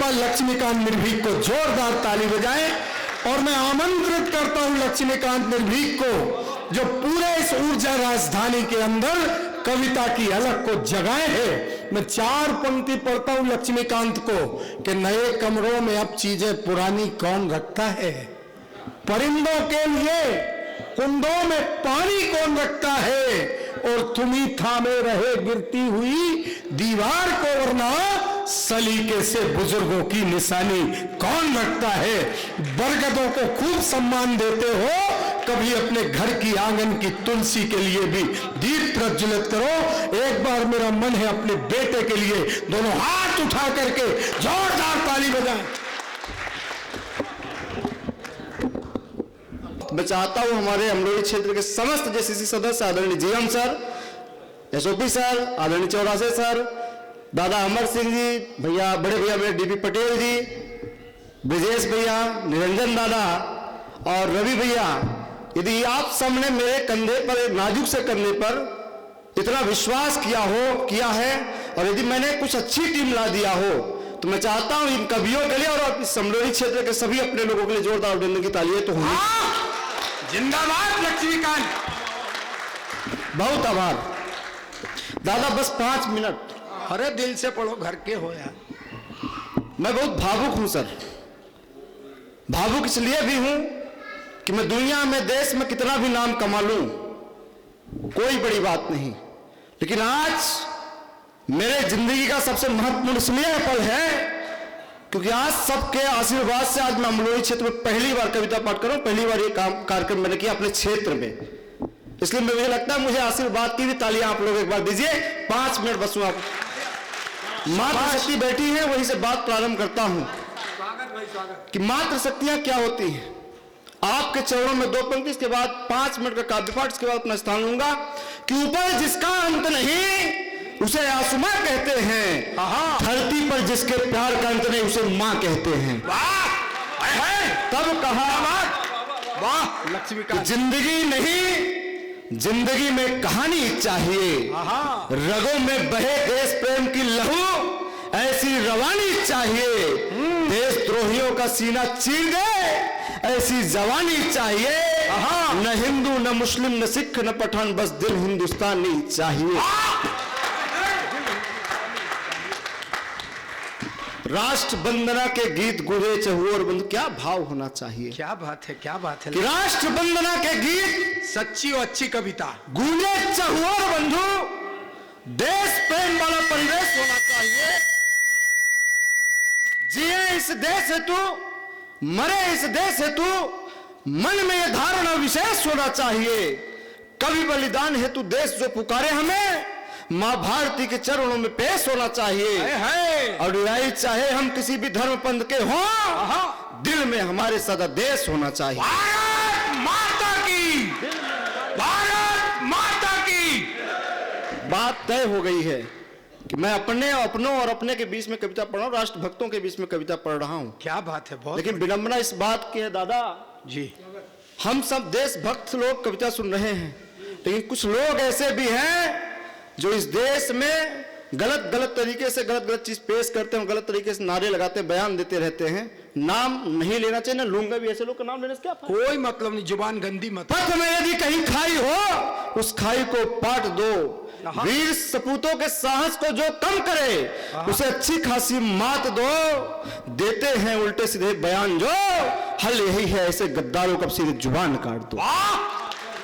बार लक्ष्मीकांत निर्भीक को जोरदार ताली बजाएं। और मैं आमंत्रित करता हूं लक्ष्मीकांत निर्भीक को, जो पूरे इस ऊर्जा राजधानी के अंदर कविता की अलग को जगाए है। मैं 4 पंक्ति पढ़ता हूं लक्ष्मीकांत को कि नए कमरों में अब चीजें पुरानी कौन रखता है, परिंदों के लिए कुंडों में पानी कौन रखता है, और तुम ही थामे रहे गिरती हुई दीवार को, वरना सलीके से बुजुर्गों की निशानी कौन रखता है। बरगदों को खूब सम्मान देते हो, कभी अपने घर की आंगन की तुलसी के लिए भी दीप प्रज्वलित करो। एक बार मेरा मन है अपने बेटे के लिए दोनों हाथ उठा करके जोरदार ताली बजाएं। मैं चाहता हूं हमारे अमरोली क्षेत्र के समस्त जेसीसी सदस्य आदरणीय जीएम सर, एसओपी सर, आदरणीय चौरासे सर, दादा अमर सिंह जी, भैया बड़े भैया मेरे डीपी पटेल जी, ब्रजेश भैया, निरंजन दादा और रवि भैया, यदि आप सबने मेरे कंधे पर, एक नाजुक से कंधे पर इतना विश्वास किया है और यदि मैंने कुछ अच्छी टीम ला दिया हो, तो मैं चाहता हूं इन कवियों के लिए और इस अमरोली क्षेत्र के सभी अपने लोगों के लिए जोरदार अभिनंदन की तालियां तो होंगी। जिंदाबाद लक्ष्मीकांत। बहुत आभार दादा, बस 5 मिनट। अरे दिल से पढ़ो, घर के हो यार। मैं बहुत भावुक हूं सर, भावुक इसलिए भी हूं कि मैं दुनिया में, देश में कितना भी नाम कमा लूं, कोई बड़ी बात नहीं, लेकिन आज मेरे जिंदगी का सबसे महत्वपूर्ण इसलिए पल है क्योंकि आज सबके आशीर्वाद से आज मैं अमरोली क्षेत्र में पहली बार कविता पाठ कर रहा हूं, पहली बार ये कार्यक्रम मैंने किया अपने क्षेत्र में। इसलिए मुझे लगता है मुझे आशीर्वाद की भी तालियां आप लोग एक बार दीजिए। 5 मिनट बस आप मातृशक्ति बैठी है, वहीं से बात प्रारंभ करता हूं कि मातृशक्तियां क्या होती हैं। आपके चरणों में 2 पंक्ति, इसके बाद 5 मिनट का काव्य पाठ, इसके बाद अपना स्थान लूंगा कि ऊपर जिसका अंत नहीं उसे आसमां कहते हैं, धरती पर जिसके प्यार का अंत नहीं उसे मां कहते हैं। तब कहा वाह लक्ष्मीकांत, जिंदगी नहीं, जिंदगी में कहानी चाहिए, रगों में बहे देश प्रेम की लहू ऐसी रवानी चाहिए, देशद्रोहियों का सीना चीर दे ऐसी जवानी चाहिए, न हिंदू न मुस्लिम न सिख न पठान, बस दिल हिंदुस्तानी चाहिए। राष्ट्र वंदना के गीत गूंजे चहुओर बंधु, क्या भाव होना चाहिए। क्या बात है, क्या बात है। कि राष्ट्र वंदना के गीत, सच्ची और अच्छी कविता, गूंजे चहुओर बंधु, देश प्रेम वाला परिवेश होना चाहिए। जिए इस देश हेतु, मरे इस देश हेतु, मन में यह धारणा विशेष होना चाहिए। कवि बलिदान हेतु देश जो पुकारे हमें, मां भारती के चरणों में पेश होना चाहिए। और रियाई चाहे हम किसी भी धर्म पंथ के हों, दिल में हमारे सदा देश होना चाहिए। भारत माता की, भारत माता की। बात तय हो गई है कि मैं अपनों और अपने के बीच में कविता पढ़ रहा हूं, राष्ट्र भक्तों के बीच में कविता पढ़ रहा हूं। क्या बात है, बहुत। लेकिन विडंबना इस बात की है दादा जी, हम सब देशभक्त लोग कविता सुन रहे हैं, लेकिन कुछ लोग ऐसे भी हैं जो इस देश में गलत तरीके से गलत चीज पेश करते हैं, गलत तरीके से नारे लगाते हैं, बयान देते रहते हैं। नाम नहीं लेना चाहिए, ना लूंगा भी, ऐसे लोग का नाम लेने से क्या फायदा? कोई मतलब नहीं, जुबान गंदी मत। पथ में यदि कहीं खाई हो उस खाई को पाट दो, वीर सपूतों के साहस को जो कम करे उसे अच्छी खासी मात दो। देते हैं उल्टे सीधे बयान जो, हल यही है ऐसे गद्दारों का सीधे जुबान काट दो।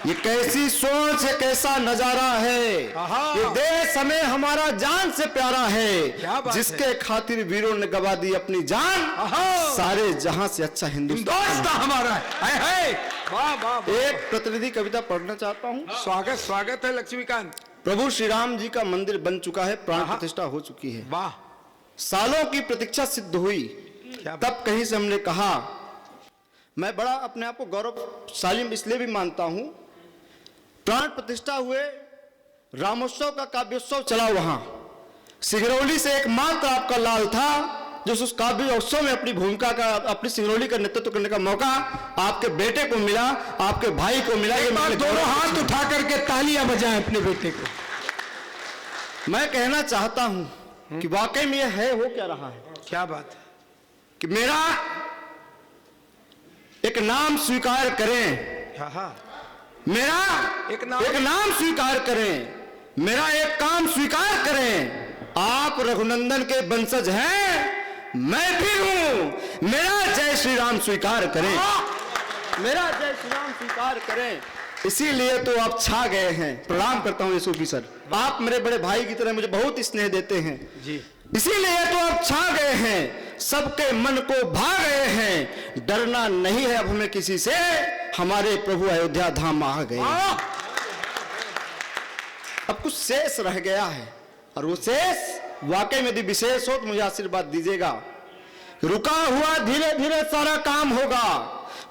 ये कैसी सोच है, कैसा नजारा है। ये देश हमें हमारा जान से प्यारा है, जिसके खातिर वीरों ने गवा दी अपनी जान, सारे जहां से अच्छा हिंदुस्तान हमारा है। वाह वाह। एक प्रतिनिधि कविता पढ़ना चाहता हूँ। स्वागत स्वागत है लक्ष्मीकांत। प्रभु श्री राम जी का मंदिर बन चुका है, प्राण प्रतिष्ठा हो चुकी है। वाह। सालों की प्रतीक्षा सिद्ध हुई, तब कहीं से हमने कहा। मैं बड़ा अपने आप को गौरवशाली इसलिए भी मानता हूं, प्राण प्रतिष्ठा हुए, रामोत्सव का काव्योत्सव चला, वहां सिंगरौली से एकमात्र आपका लाल था जो उस काव्योत्सव में अपनी भूमिका का, अपनी सिंगरौली का नेतृत्व करने का मौका आपके बेटे को मिला, आपके भाई को मिला। ये दोनों हाथ उठा करके तालियां बजाएं अपने बेटे को। मैं कहना चाहता हूं कि वाकई में यह है, हो क्या रहा है। क्या बात है। कि मेरा एक नाम स्वीकार करें, हाँ हाँ, मेरा एक नाम स्वीकार करें, मेरा एक काम स्वीकार करें। आप रघुनंदन के वंशज हैं, मैं भी हूं, मेरा जय श्री राम स्वीकार करें, मेरा जय श्री राम स्वीकार करें। इसीलिए तो आप छा गए हैं। प्रणाम करता हूं यीशु सर, आप मेरे बड़े भाई की तरह मुझे बहुत स्नेह देते हैं जी। इसीलिए तो आप छा गए हैं, सबके मन को भा गए हैं। डरना नहीं है अब हमें किसी से, हमारे प्रभु अयोध्या धाम आ गए। अब कुछ शेष रह गया है, और वो शेष वाकई में यदि विशेष हो तो मुझे आशीर्वाद दीजिएगा। रुका हुआ धीरे धीरे सारा काम होगा,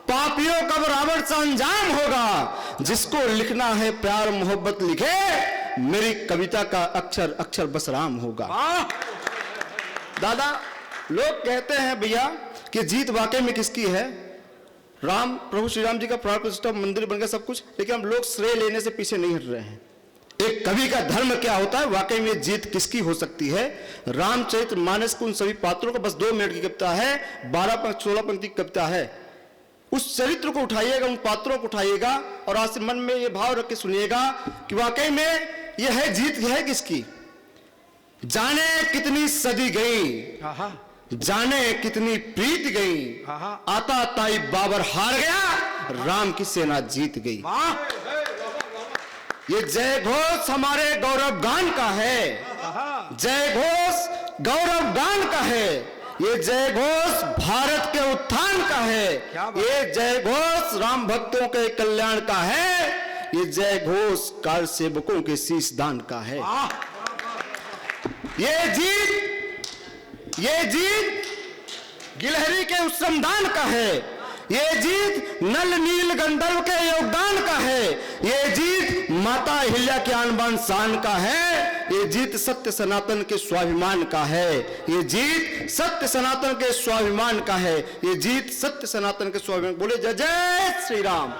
पापियों का बराबर सा अंजाम होगा। जिसको लिखना है प्यार मोहब्बत लिखे, मेरी कविता का अक्षर अक्षर बस राम होगा। दादा, लोग कहते हैं भैया कि जीत वाकई में किसकी है? राम, प्रभु श्री राम जी का प्राण प्रतिष्ठा, मंदिर बन गया, सब कुछ, लेकिन हम लोग श्रेय लेने से पीछे नहीं हट रहे हैं। एक कवि का धर्म क्या होता है, वाकई में जीत किसकी हो सकती है? रामचरितमानस के उन सभी पात्रों को, बस 2 मिनट की कविता है, 16 पंक्ति की कविता है। उस चरित्र को उठाइएगा, उन पात्रों को उठाइएगा, और आज से मन में ये भाव रख के सुनिएगा कि वाकई में ये है जीत है किसकी। जाने कितनी सदी गई, जाने कितनी प्रीत गई, आता ताई बाबर हार गया, राम की सेना जीत गई। ये जय घोष हमारे गौरव गान का है, जय घोष गौरव गान का है, ये जय घोष भारत के उत्थान का है, ये जय घोष राम भक्तों के कल्याण का है, ये जय घोष कार सेवकों के शीश दान का है। ये जीत गिलहरी के उस श्रमदान का है, ये जीत नल नील गंधर्व के योगदान का है, ये जीत माता अहिल्या के आन बान शान का है, ये जीत सत्य सनातन के स्वाभिमान का है, ये जीत सत्य सनातन के स्वाभिमान का है, ये जीत सत्य सनातन के स्वाभिमान। बोले जय जय श्री राम।